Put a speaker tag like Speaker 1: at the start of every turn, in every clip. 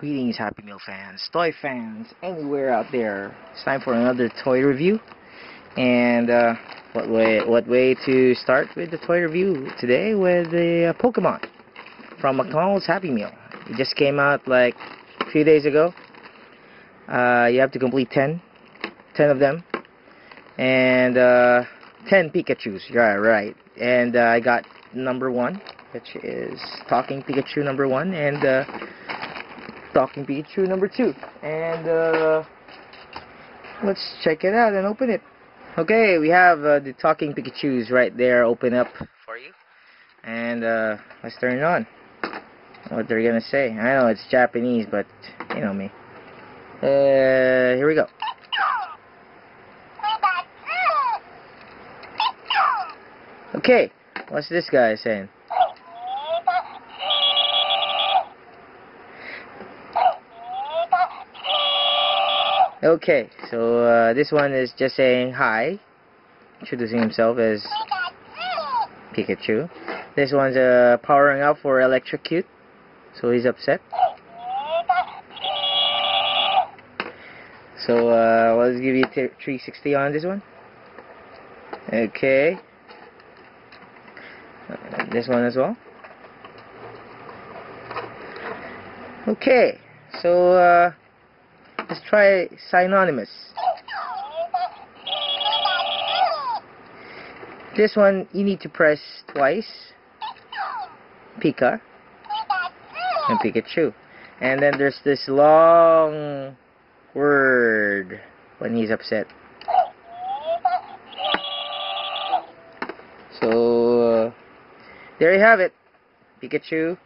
Speaker 1: Greetings, Happy Meal fans, toy fans, anywhere out there. It's time for another toy review. And what way to start with the toy review today with the Pokemon from McDonald's Happy Meal. It just came out like a few days ago. You have to complete 10 of them, and 10 Pikachus. Yeah, right. And I got number 1, which is Talking Pikachu number 1, and Talking Pikachu number 2. And let's check it out and open it. Okay, we have the Talking Pikachus right there open up for you. And let's turn it on. What they're gonna say. I know it's Japanese, but you know me. Here we go. Okay, what's this guy saying? Okay, so this one is just saying hi, introducing himself as Pikachu. This one's powering up for electrocute, so he's upset. So let's give you 360 on this one. Okay, this one as well. Okay, so let's try synonymous. This one you need to press twice. Pika and Pikachu. And then there's this long word when he's upset. So there you have it. Pikachu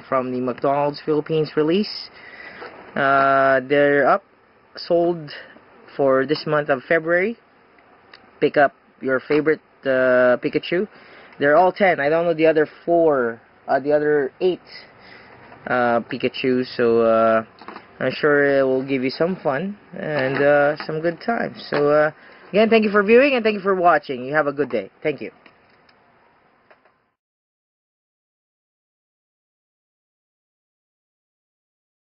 Speaker 1: from the McDonald's Philippines release. They're up, sold for this month of February. Pick up your favorite Pikachu. They're all 10. I don't know the other 4, the other 8 Pikachu. So I'm sure it will give you some fun and some good times. So again, thank you for viewing and thank you for watching. You have a good day. Thank you.